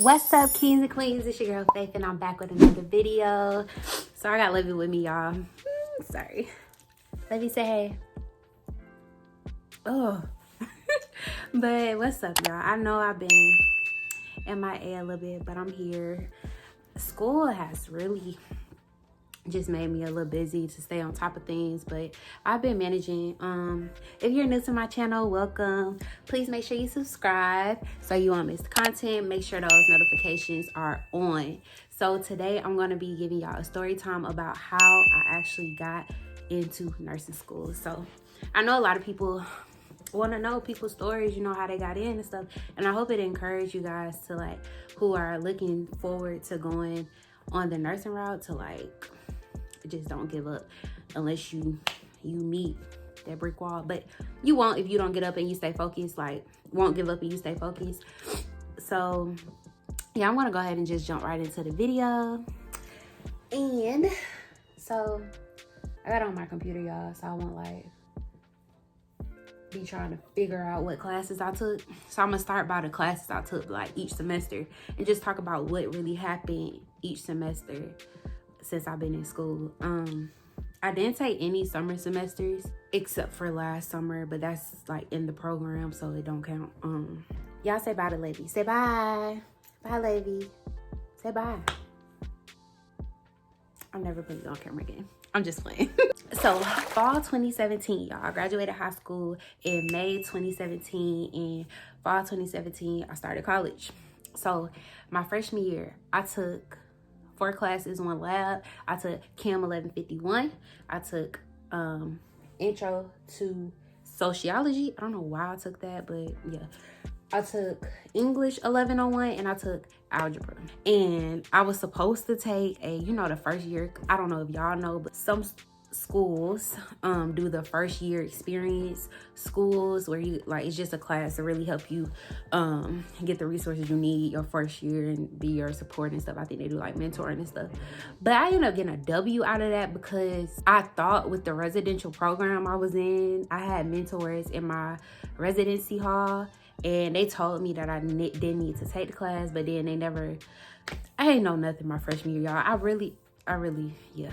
What's up, kings and queens? It's your girl Faith, and I'm back with another video. So I got Levy with me, y'all. Sorry. Levy, say hey. Oh. But what's up, y'all? I know I've been MIA a little bit, but I'm here. School has really just made me a little busy to stay on top of things, but I've been managing. If you're new to my channel, welcome. Please make sure you subscribe so you won't miss the content. Make sure those notifications are on. So today I'm going to be giving y'all a story time about how I actually got into nursing school. So I know a lot of people want to know people's stories, you know, how they got in and stuff, and I hope it encouraged you guys to, like, who are looking forward to going on the nursing route, to like just don't give up unless you meet that brick wall. But you won't if you don't get up and you stay focused. Like, won't give up and you stay focused. So yeah, I'm gonna go ahead and just jump right into the video. And so I got on my computer, y'all, so I won't like be trying to figure out what classes I took. So I'm gonna start by the classes I took like each semester and just talk about what really happened each semester since I've been in school. I didn't take any summer semesters except for last summer, but that's like in the program, so it don't count. Y'all say bye to Levy. Say bye. Bye, Levy. Say bye. I'll never put it on camera again. I'm just playing. So fall 2017, y'all. I graduated high school in May 2017. In fall 2017, I started college. So my freshman year, I took 4 classes, 1 lab. I took Chem 1151. I took Intro to Sociology. I don't know why I took that, but yeah. I took English 1101 and I took Algebra. And I was supposed to take the first year. I don't know if y'all know, but some schools do the first year experience schools where you like, it's just a class to really help you get the resources you need your first year and be your support and stuff. I think they do like mentoring and stuff, but I ended up getting a W out of that because I thought with the residential program I was in, I had mentors in my residency hall, and they told me that I didn't need to take the class, but then I ain't know nothing my freshman year, y'all. I really, yeah.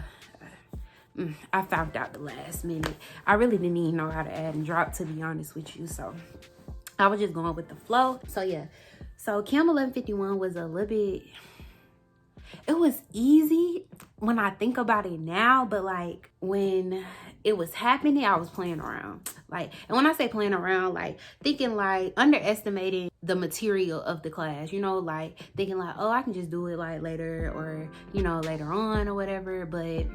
I found out the last minute. I really didn't even know how to add and drop, to be honest with you. So I was just going with the flow. So yeah. So Chem 1151 was a little bit, it was easy when I think about it now, but like when it was happening, I was playing around. Like, and when I say playing around, like thinking like underestimating the material of the class, you know, like thinking like, oh, I can just do it like later or, later on or whatever. But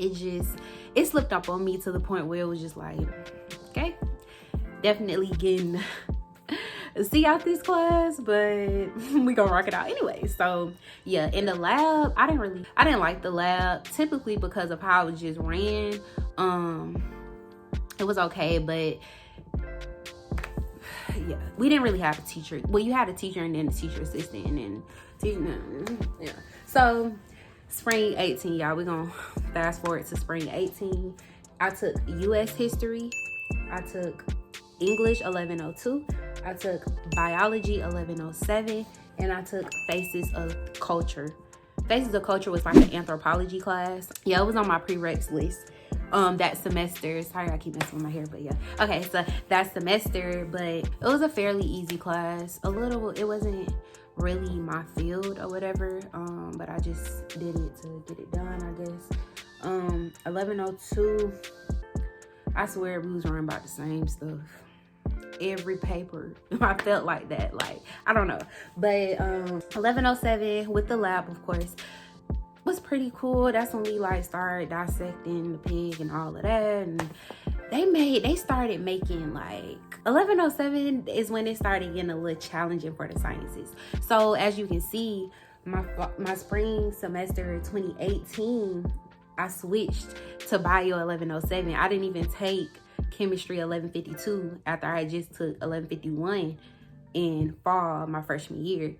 it slipped up on me to the point where it was just like, okay, definitely getting see out this class, but we gonna rock it out anyway. So yeah, in the lab, I didn't like the lab typically because of how it just ran. It was okay, but yeah, we didn't really have a teacher. Well, you had a teacher and then a teacher assistant and then teacher. Yeah. So spring 18, y'all, we're gonna fast forward to spring 18. I took US history, I took English 1102, I took biology 1107, and I took Faces of Culture. Faces of Culture was like an anthropology class. Yeah, it was on my prereqs list that semester. Sorry, I keep messing with my hair, but yeah. Okay, so that semester, but it was a fairly easy class. It wasn't really my field or whatever, but I just did it to get it done, I guess. 1102, I swear we was learning about the same stuff every paper. I felt like that, like, I don't know. But 1107 with the lab, of course, was pretty cool. That's when we like started dissecting the pig and all of that, and they started making like 1107 is when it started getting a little challenging for the sciences. So as you can see, my spring semester 2018, I switched to bio 1107. I didn't even take chemistry 1152 after I just took 1151 in fall my freshman year,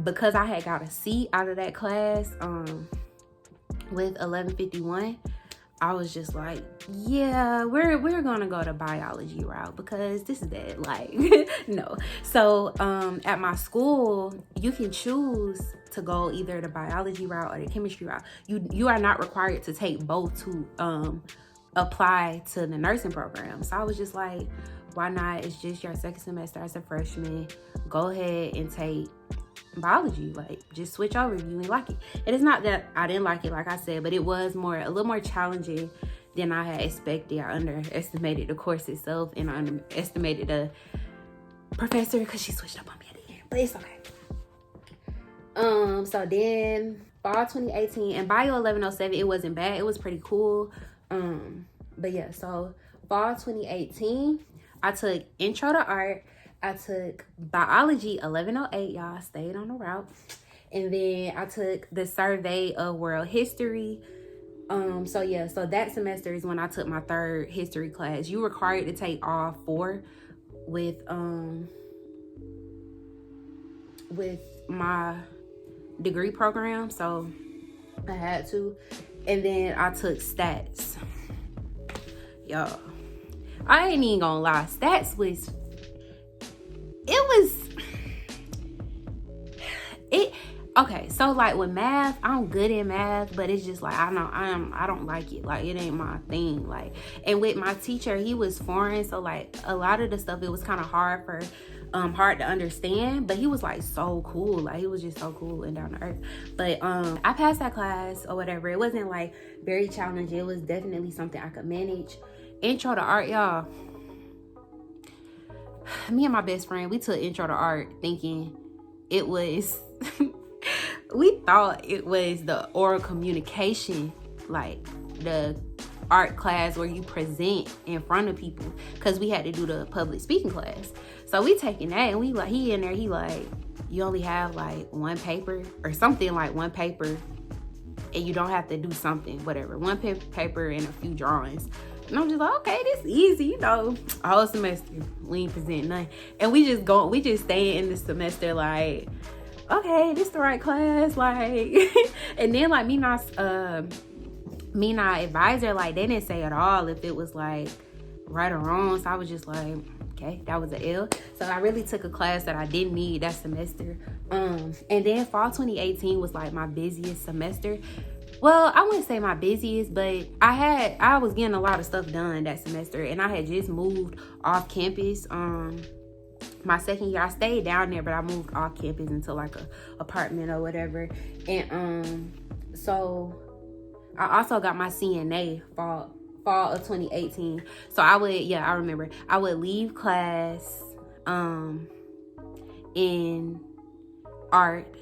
because I had got a C out of that class with 1151. I was just like, yeah, we're gonna go the biology route because this is that, like, no. So at my school, you can choose to go either the biology route or the chemistry route. You are not required to take both to apply to the nursing program. So I was just like, why not? It's just your second semester as a freshman. Go ahead and take biology. Like, just switch over if you ain't like it. And it's not that I didn't like it, like I said, but it was a little more challenging than I had expected. I underestimated the course itself, and I underestimated the professor because she switched up on me at the end. But it's okay. So then fall 2018 and bio 1107, it wasn't bad. It was pretty cool. But yeah, so fall 2018, I took intro to art. I took biology 1108, y'all, stayed on the route. And then I took the survey of world history. So that semester is when I took my third history class. You required to take all 4 with my degree program, so I had to. And then I took stats. Y'all, I ain't even gonna lie, stats was okay. So like with math, I'm good in math, but it's just like I don't like it. Like, it ain't my thing. Like, and with my teacher, he was foreign, so like a lot of the stuff, it was kind of hard to understand, but he was like so cool. Like, he was just so cool and down to earth. But I passed that class or whatever. It wasn't like very challenging. It was definitely something I could manage. Intro to art, y'all. Me and my best friend, we took intro to art thinking it was we thought it was the oral communication, like the art class where you present in front of people, because we had to do the public speaking class. So we taking that, and we like, he in there, he like, you only have like 1 paper or something, like 1 paper, and you don't have to do something, whatever, 1 paper and a few drawings. And I'm just like, okay, this easy, you know. A whole semester, we ain't present nothing. And we just stay in the semester like, okay, this the right class, like. And then like me not advisor, like, they didn't say at all if it was like right or wrong. So I was just like, okay, that was an L. So I really took a class that I didn't need that semester. And then fall 2018 was like my busiest semester. Well, I wouldn't say my busiest, but I was getting a lot of stuff done that semester, and I had just moved off campus. My second year, I stayed down there, but I moved off campus into like a apartment or whatever. And so I also got my CNA fall of 2018. So I remember I would leave class in art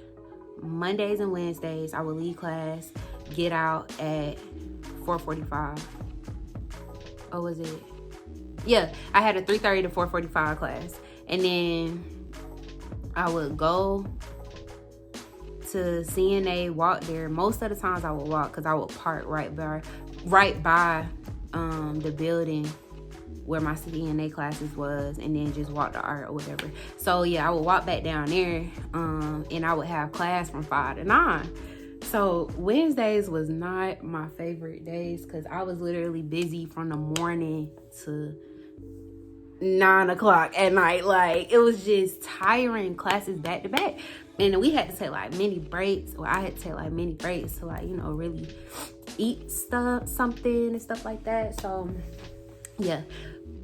Mondays and Wednesdays. I would leave class, get out at 4:45. Oh, was it? Yeah, I had a 3:30 to 4:45 class. And then I would go to CNA, walk there. Most of the times I would walk, because I would park right by the building where my CNA classes was, and then just walk to art or whatever. So yeah, I would walk back down there, and I would have class from 5 to 9. So Wednesdays was not my favorite days, because I was literally busy from the morning to 9 o'clock at night. Like, it was just tiring, classes back to back. And then we had to take like mini breaks, or I had to take like mini breaks to, like, you know, really eat something and stuff like that. So yeah,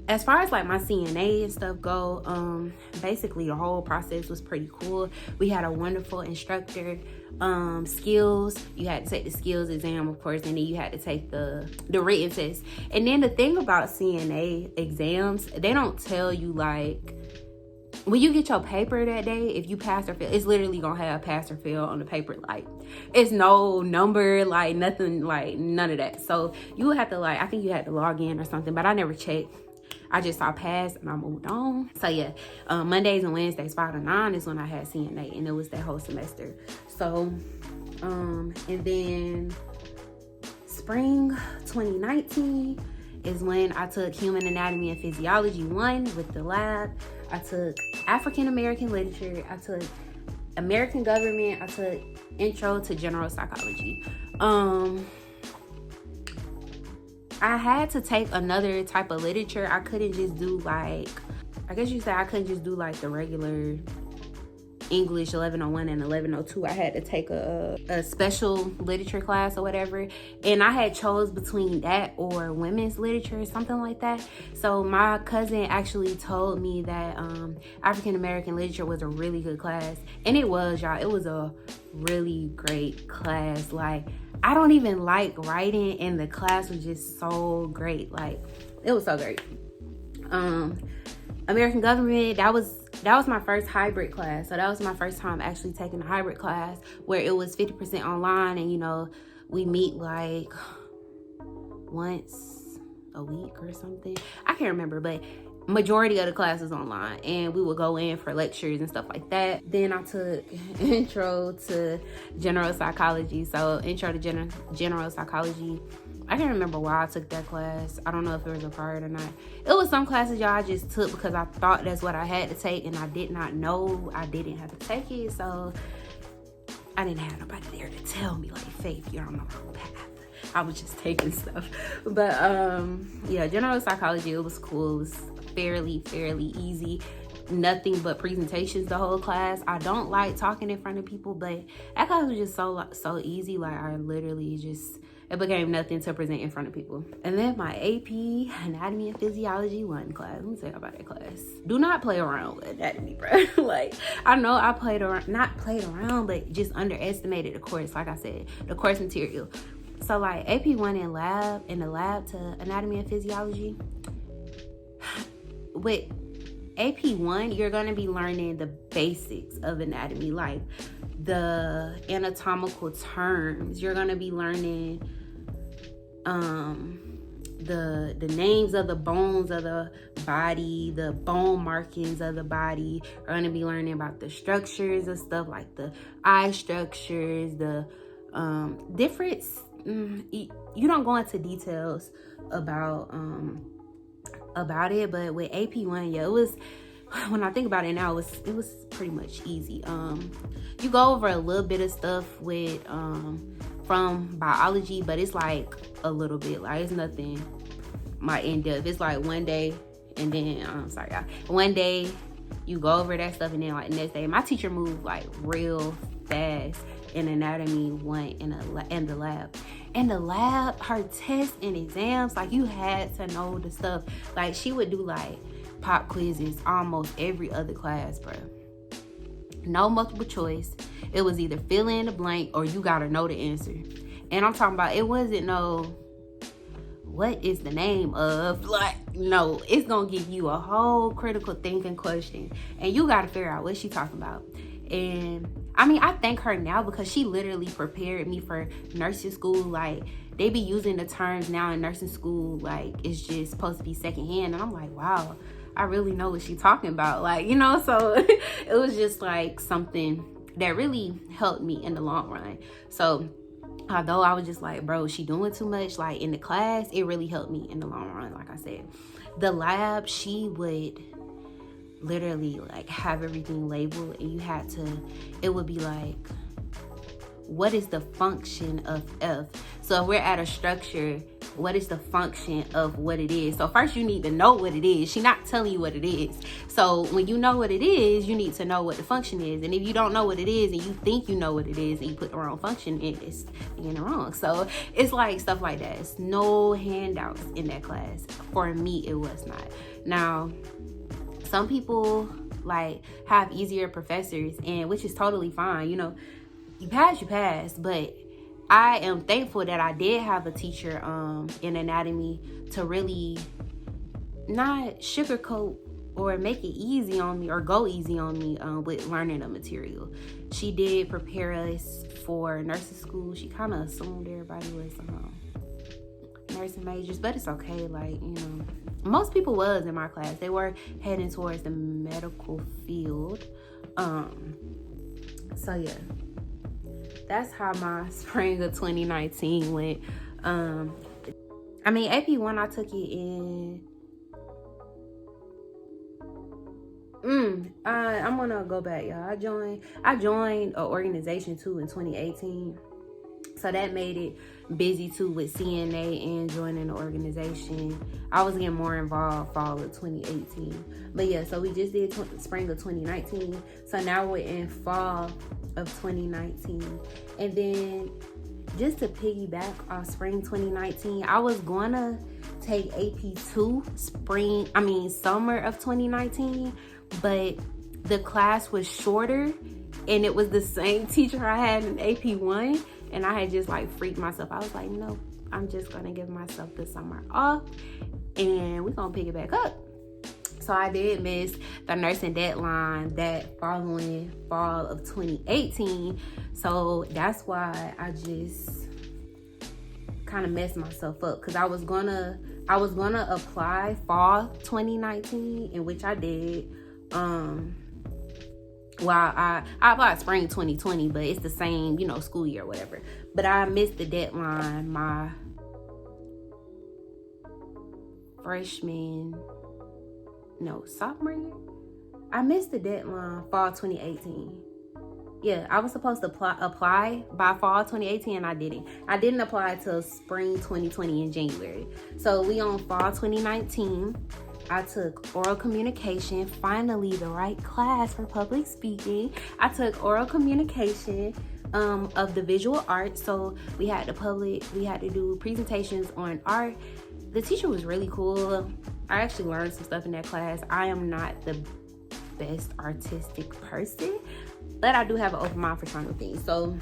as far as like my CNA and stuff go, basically the whole process was pretty cool. We had a wonderful instructor. Skills, you had to take the skills exam, of course, and then you had to take the written test. And then the thing about CNA exams, they don't tell you, like, when you get your paper that day, if you pass or fail, it's literally gonna have pass or fail on the paper. Like, it's no number, like nothing, like none of that. So you would have to, like, I think you had to log in or something, but I never checked. I just saw pass and I moved on. So yeah, Mondays and Wednesdays 5 to 9 is when I had CNA, and it was that whole semester. So and then spring 2019 is when I took Human Anatomy and Physiology 1 with the lab. I took African American Literature. I took American Government. I took Intro to General Psychology. I had to take another type of literature. I couldn't just do like, I guess you say I couldn't just do like the regular English 1101 and 1102. I had to take a special literature class or whatever, and I had chose between that or women's literature or something like that. So my cousin actually told me that African American literature was a really good class, and it was, y'all. It was a really great class. Like, I don't even like writing, and the class was just so great. Like, it was so great. American government, that was my first hybrid class. So that was my first time actually taking a hybrid class where it was 50% online, and you know, we meet like once a week or something. I can't remember, but majority of the class is online, and we would go in for lectures and stuff like that. Then I took intro to general psychology. So intro to general psychology, I can't remember why I took that class. I don't know if it was required or not. It was some classes, y'all, I just took because I thought that's what I had to take, and I did not know I didn't have to take it. So I didn't have nobody there to tell me, like, Faith, you're on the wrong path. I was just taking stuff. But yeah, general psychology, it was cool. It was fairly easy. Nothing but presentations the whole class. I don't like talking in front of people, but that class was just so easy. Like, I literally just, it became nothing to present in front of people. And then my AP Anatomy and Physiology 1 class. Let me tell you about that class. Do not play around with anatomy, bro. Like, I know I not played around, but just underestimated the course. Like I said, the course material. So like AP 1 in the lab to Anatomy and Physiology. With AP 1, you're gonna be learning the basics of anatomy, like the anatomical terms. You're gonna be learning the names of the bones of the body, the bone markings of the body. You're gonna be learning about the structures of stuff, like the eye structures, the different. You don't go into details about it, but with AP 1, yeah, it was, when I think about it now, it was pretty much easy. You go over a little bit of stuff with from biology, but it's like a little bit, like it's nothing in depth. It's like one day, and then one day you go over that stuff, and then like the next day, my teacher moved like real fast in Anatomy 1 in the lab. In the lab, her tests and exams, like, you had to know the stuff. Like, she would do like pop quizzes almost every other class, bro. No multiple choice. It was either fill in the blank or you gotta know the answer. And I'm talking about, it wasn't no, what is the name of, like, no, it's gonna give you a whole critical thinking question, and you gotta figure out what she talking about. And I mean, I thank her now because she literally prepared me for nursing school. Like, they be using the terms now in nursing school, like it's just supposed to be secondhand. And I'm like, wow, I really know what she's talking about. Like, you know, so it was just like something that really helped me in the long run. So although I was just like, bro, she doing too much, like in the class, it really helped me in the long run. Like I said, the lab, she would literally like have everything labeled, and it would be like, what is the function of F? So if we're at a structure, what is the function of what it is? So first you need to know what it is. She's not telling you what it is. So when you know what it is, you need to know what the function is. And if you don't know what it is and you think you know what it is and you put the wrong function in, it's being wrong. So it's like stuff like that. It's no handouts in that class. For me, it was not. Now, some people like have easier professors, and which is totally fine. You know, you pass, but I am thankful that I did have a teacher in anatomy to really not sugarcoat or make it easy on me or go easy on me with learning the material. She did prepare us for nursing school. She kind of assumed everybody was nursing majors, but it's okay. Like, you know, most people was in my class. They were heading towards the medical field. So yeah, that's how my spring of 2019 went. I mean, AP 1, I took it in. I'm gonna go back, y'all. I joined an organization too in 2018. So that made it busy too with CNA and joining the organization. I was getting more involved fall of 2018. But yeah, so we just did spring of 2019. So now we're in fall of 2019. And then just to piggyback off spring 2019, I was gonna take AP2 summer of 2019, but the class was shorter and it was the same teacher I had in AP1, and I had just like freaked myself. I was like, no, I'm just gonna give myself the summer off and we're gonna pick it back up. So I did miss the nursing deadline that following fall of 2018. So that's why I just kind of messed myself up, because I was gonna apply fall 2019, in which I did. I applied spring 2020, but it's the same, school year or whatever. But I missed the deadline my sophomore year. I missed the deadline fall 2018. Yeah, I was supposed to apply by fall 2018, and I didn't. I didn't apply till spring 2020 in January. So we on fall 2019. I took oral communication, finally the right class for public speaking. I took oral communication of the visual arts. So we had to do presentations on art. The teacher was really cool. I actually learned some stuff in that class. I am not the best artistic person, but I do have an open mind for trying new things. So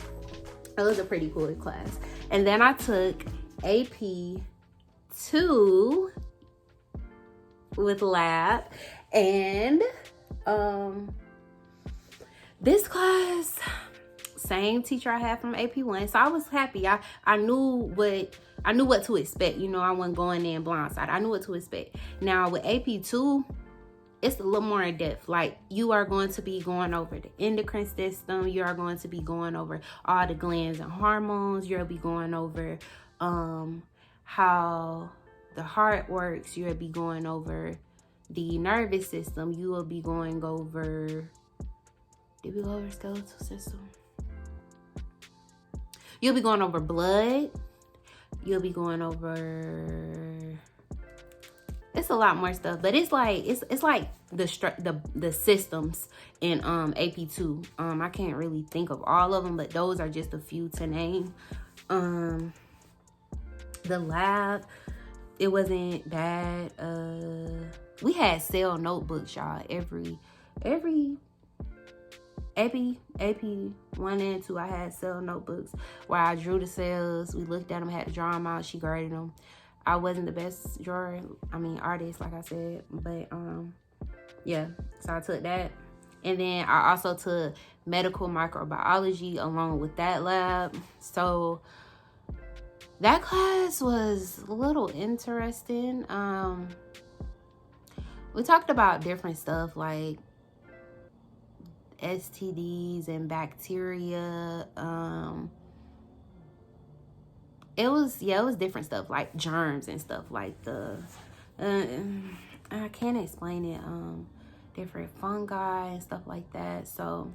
it was a pretty cool class. And then I took AP2 with lab, and this class, same teacher I had from AP1. So I was happy. I knew what to expect. I wasn't going in blindside. I knew what to expect. Now with AP2, it's a little more in depth. Like, you are going to be going over the endocrine system. You are going to be going over all the glands and hormones. You'll be going over how the heart works. You'll be going over the nervous system. You will be going over, did we go over skeletal system? You'll be going over blood. You'll be going over, it's a lot more stuff, but it's like the systems in AP2. I can't really think of all of them, but those are just a few to name. The lab, it wasn't bad. We had cell notebooks, y'all. Every AP 1 and 2, I had cell notebooks where I drew the cells. We looked at them, had to draw them out. She graded them. I wasn't the best artist, like I said, but yeah. So I took that, and then I also took medical microbiology along with that lab. So that class was a little interesting. We talked about different stuff like STDs and bacteria. It was different stuff like germs and stuff like I can't explain it. Different fungi and stuff like that. So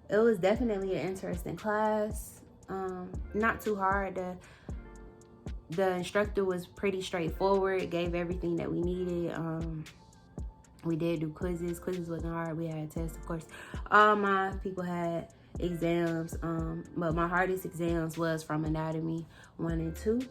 it was definitely an interesting class. Not too hard. The instructor was pretty straightforward. Gave everything that we needed. We did do quizzes. Quizzes wasn't hard. We had tests, of course. All my people had exams, but my hardest exams was from anatomy 1 and 2,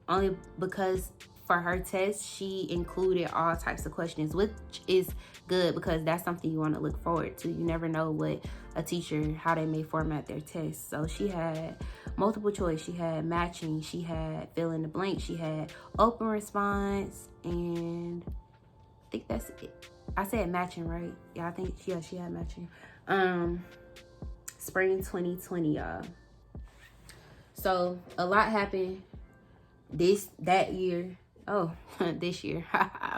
only because for her test she included all types of questions, which is good because that's something you want to look forward to. You never know what a teacher, how they may format their test. So she had multiple choice, she had matching, she had fill in the blank, she had open response, and I think that's it. I said matching, right? Yeah, I think she had matching. Spring 2020, y'all. So a lot happened that year. Oh, this year.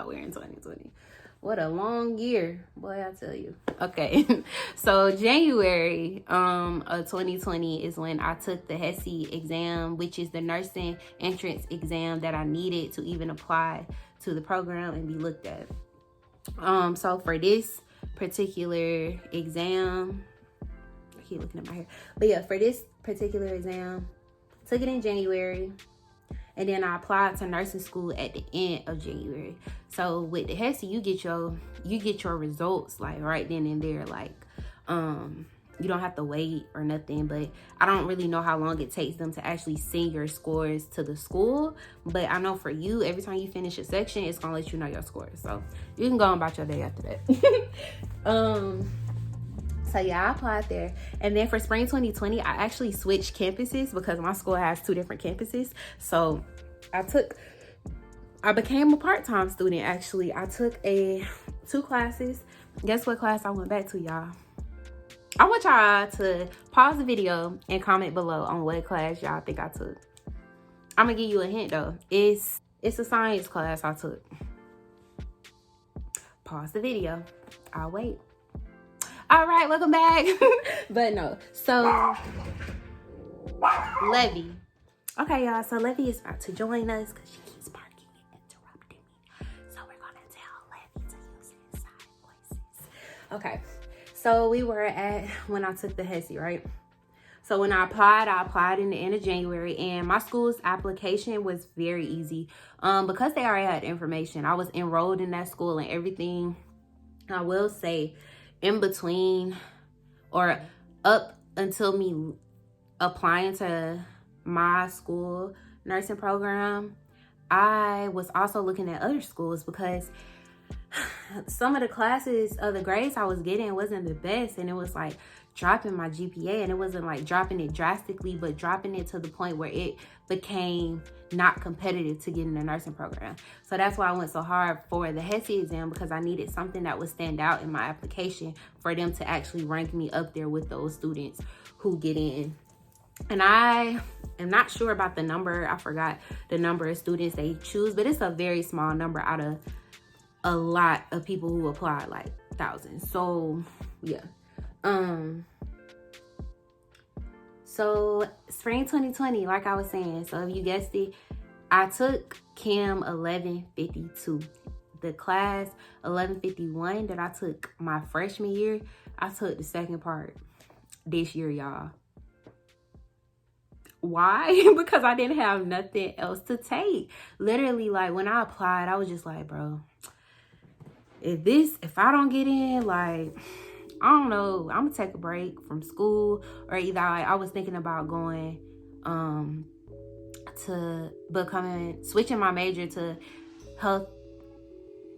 We're in 2020. What a long year, boy, I tell you. Okay, so January of 2020 is when I took the HESI exam, which is the nursing entrance exam that I needed to even apply to the program and be looked at. So for this particular exam, I keep looking at my hair, but yeah, for this particular exam, Took it in January. And then I applied to nursing school at the end of January. So with the HESI, you get your results like right then and there. Like, you don't have to wait or nothing. But I don't really know how long it takes them to actually send your scores to the school. But I know for you, every time you finish a section, it's gonna let you know your scores. So you can go on about your day after that. So yeah, I applied there. And then for spring 2020, I actually switched campuses because my school has 2 different campuses. So I became a part-time student actually. I took 2 classes. Guess what class I went back to, y'all? I want y'all to pause the video and comment below on what class y'all think I took. I'm gonna give you a hint though. It's a science class I took. Pause the video. I'll wait. All right, welcome back. But no, so Levy. Okay, y'all, so Levy is about to join us because she keeps barking and interrupting me. So we're gonna tell Levy to use his side voices. Okay, so we were at when I took the HESI, right? So when I applied in the end of January, and my school's application was very easy. Because they already had information, I was enrolled in that school and everything. I will say, in between or up until me applying to my school nursing program, I was also looking at other schools because some of the classes of the grades I was getting wasn't the best, and it was like dropping my GPA, and it wasn't like dropping it drastically, but dropping it to the point where it became not competitive to get in the nursing program. So that's why I went so hard for the HESI exam, because I needed something that would stand out in my application for them to actually rank me up there with those students who get in. And I am not sure about the number. I forgot the number of students they choose, but it's a very small number out of a lot of people who applied, like thousands. So yeah. So spring 2020, like I was saying, so if you guessed it, I took Chem 1152. The class 1151 that I took my freshman year, I took the second part this year, y'all. Why? Because I didn't have nothing else to take. Literally, like when I applied, I was just like, bro, if I don't get in, like, I don't know, I'm gonna take a break from school, or either I was thinking about going to switching my major to health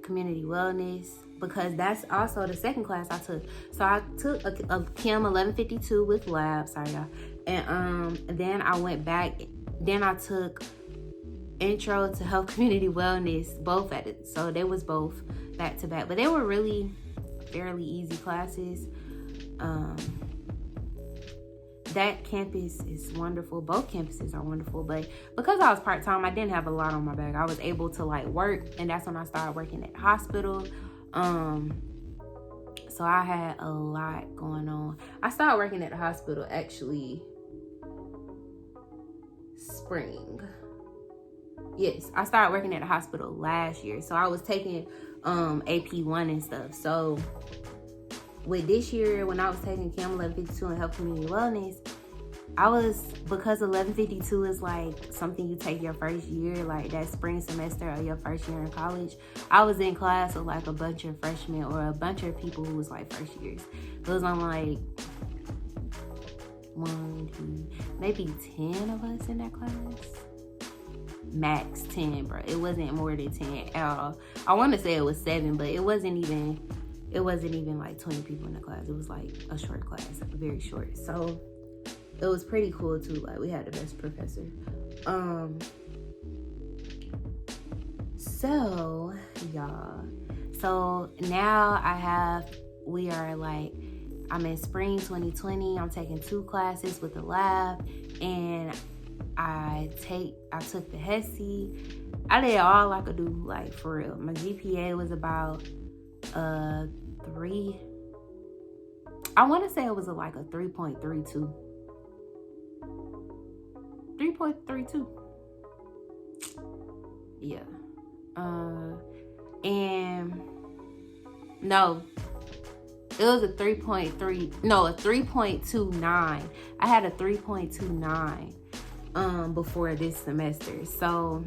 community wellness, because that's also the second class I took. So I took a Chem 1152 with lab, sorry y'all, and then I went back, then I took intro to health community wellness, both at it. So they was both back to back, but they were really fairly easy classes. That campus is wonderful. Both campuses are wonderful, but because I was part-time, I didn't have a lot on my back. I was able to like work, and that's when I started working at the hospital. So I had a lot going on. I started working at the hospital actually spring. Yes, I started working at the hospital last year. So I was taking AP1 and stuff. So with this year, when I was taking Chem 1152 and Health Community Wellness, because 1152 is like something you take your first year, like that spring semester of your first year in college, I was in class with like a bunch of freshmen or a bunch of people who was like first years. It was on like 1, 2, maybe 10 of us in that class. Max 10, bro. It wasn't more than 10 at all. I want to say it was 7, but it wasn't even like 20 people in the class. It was like a short class, very short. So it was pretty cool too. Like we had the best professor. So y'all, so now I'm in spring 2020. I'm taking 2 classes with the lab, and I took the HESI. I did all I could do, like for real. My GPA was about 3. I want to say it was like a 3.32. 3.32. Yeah. And no, it was a 3.3. No, a 3.29. I had a 3.29. before this semester. So,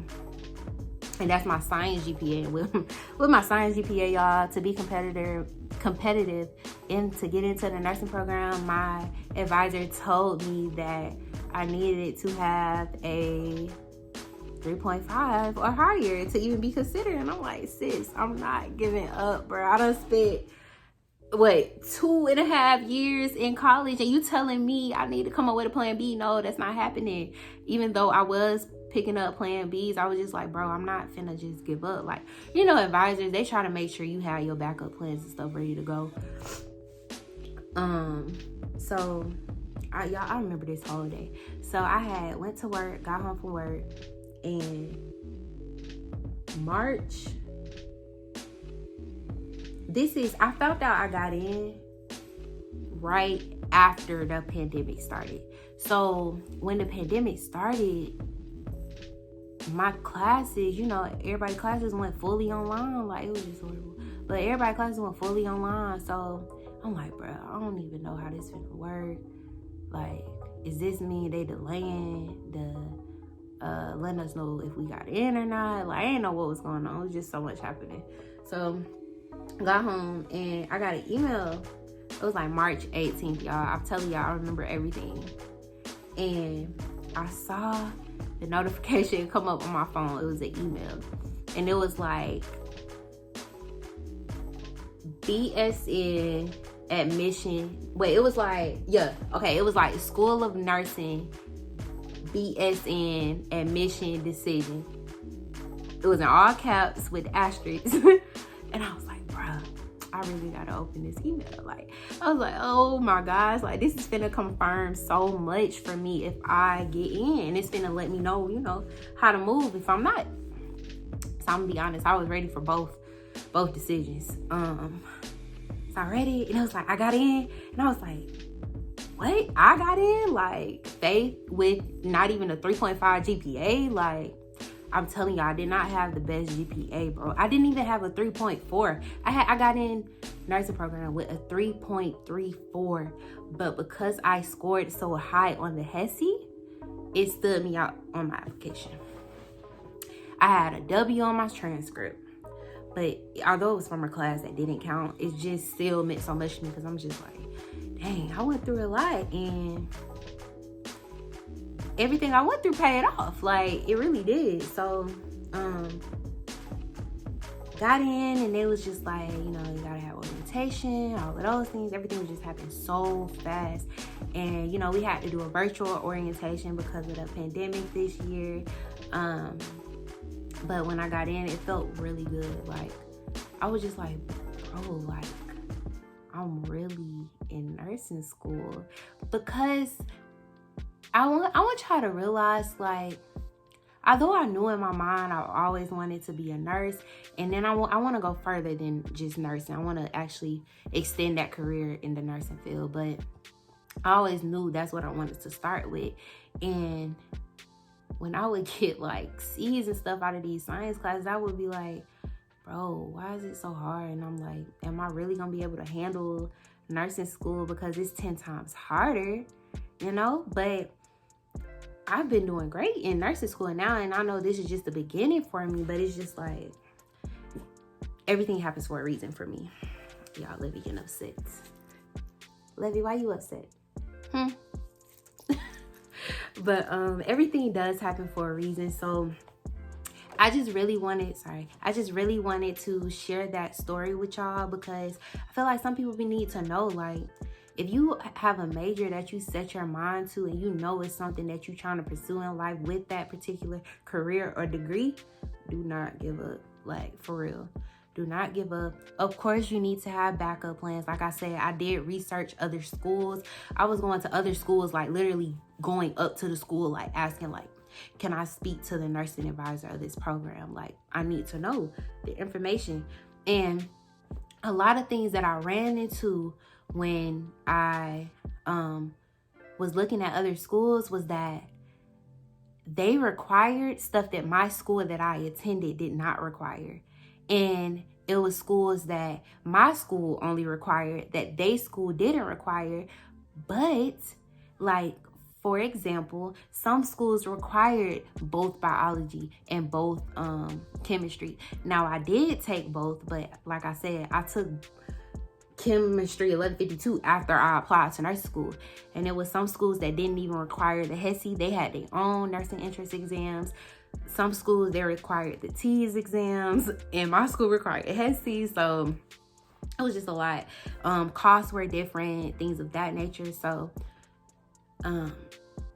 and that's my science GPA. With my science GPA, y'all, to be competitive and to get into the nursing program, my advisor told me that I needed to have a 3.5 or higher to even be considered. And I'm like, sis, I'm not giving up, bro. I done spent, 2.5 years in college, and you telling me I need to come up with a plan B? No, that's not happening. Even though I was picking up plan Bs, I was just like, bro, I'm not finna just give up. Like, advisors, they try to make sure you have your backup plans and stuff ready to go. So I remember this whole day. So I had went to work, got home from work in March. I found out I got in right after the pandemic started. So when the pandemic started, my classes, everybody's classes went fully online. Like, it was just horrible. But everybody's classes went fully online. So I'm like, bro, I don't even know how this is gonna work. Like, is this mean they delaying letting us know if we got in or not? Like, I didn't know what was going on. It was just so much happening. So got home and I got an email. It was like March 18th, y'all. I'm telling y'all, I remember everything. And I saw the notification come up on my phone. It was an email. And it was like, BSN admission. It was like, it was like School of Nursing BSN admission decision. It was in all caps with asterisks. And I was like, bruh, I really gotta open this email. Like, I was like, oh my gosh, like, this is finna confirm so much for me if I get in. It's finna let me know, how to move if I'm not. So I'm gonna be honest, I was ready for both decisions. So I read it, and it was like, I got in, and I was like, what? I got in? Like, faith with not even a 3.5 GPA? Like, I'm telling y'all, I did not have the best GPA, bro. I didn't even have a 3.4. I got in nursing program with a 3.34, but because I scored so high on the HESI, it stood me out on my application. I had a W on my transcript, but although it was from a class that didn't count, it just still meant so much to me because I'm just like, dang, I went through a lot, and everything I went through paid off. Like, it really did. So, got in, and it was just like, you gotta have orientation, all of those things. Everything was just happening so fast. And, we had to do a virtual orientation because of the pandemic this year. But when I got in, it felt really good. Like, I was just like, bro, like, I'm really in nursing school. Because I want y'all to realize, like, although I knew in my mind I always wanted to be a nurse, and then I want to go further than just nursing. I want to actually extend that career in the nursing field, but I always knew that's what I wanted to start with. And when I would get like C's and stuff out of these science classes, I would be like, bro, why is it so hard? And I'm like, am I really gonna be able to handle nursing school? Because it's 10 times harder, but I've been doing great in nursing school now, and I know this is just the beginning for me, but it's just like, everything happens for a reason for me. Y'all, Livy getting upset. Livy, why you upset? But everything does happen for a reason. So I just really wanted to share that story with y'all, because I feel like some people need to know, like, if you have a major that you set your mind to and it's something that you're trying to pursue in life with that particular career or degree, do not give up. Like, for real. Do not give up. Of course, you need to have backup plans. Like I said, I did research other schools. I was going to other schools, like literally going up to the school, like asking, like, can I speak to the nursing advisor of this program? Like, I need to know the information. And a lot of things that I ran into when I was looking at other schools was that they required stuff that my school that I attended did not require. And it was schools that my school only required that they school didn't require. But like For example, some schools required both biology and both chemistry. Now, I did take both, but like I said, I took chemistry 1152 after I applied to nursing school. And there was some schools that didn't even require the HESI. They had their own nursing entrance exams. Some schools, they required the TEAS exams, and my school required the HESI. So it was just a lot. Costs were different, things of that nature. So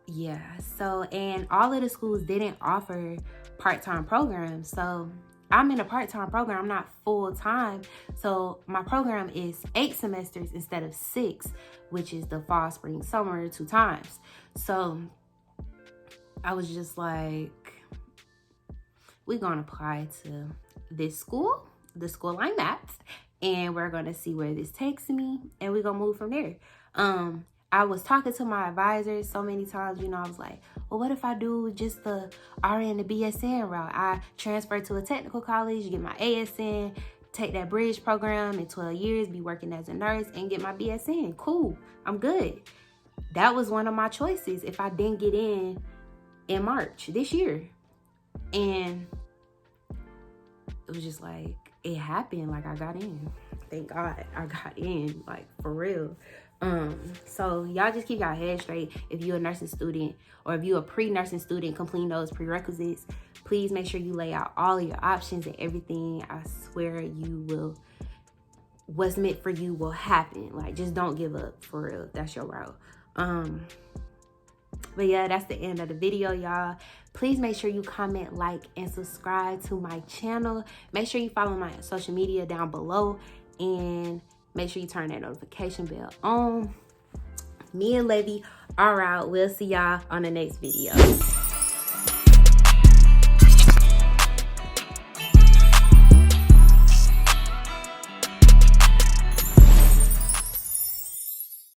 yeah. So, and all of the schools didn't offer part-time programs. So I'm in a part-time program. I'm not full-time. So my program is 8 semesters instead of 6, which is the fall, spring, summer 2 times. So I was just like, we're going to apply to this school, the school I'm at, and we're going to see where this takes me, and we're going to move from there. I was talking to my advisors so many times, you know, I was like, well, what if I do just the RN to BSN route? I transfer to a technical college, get my ASN, take that bridge program in 12 years, be working as a nurse, and get my BSN. Cool, I'm good. That was one of my choices if I didn't get in March this year. And it was just like, it happened. Like, I got in. Thank God I got in, like, for real. So y'all just keep y'all head straight. If you're a nursing student or if you're a pre-nursing student completing those prerequisites, please make sure you lay out all of your options and everything. I swear you will, what's meant for you will happen. Like, just don't give up, for real. That's your route. But yeah, that's the end of the video, y'all. Please make sure you comment, like, and subscribe to my channel. Make sure you follow my social media down below, and make sure you turn that notification bell on. Me and Levy are out. We'll see y'all on the next video.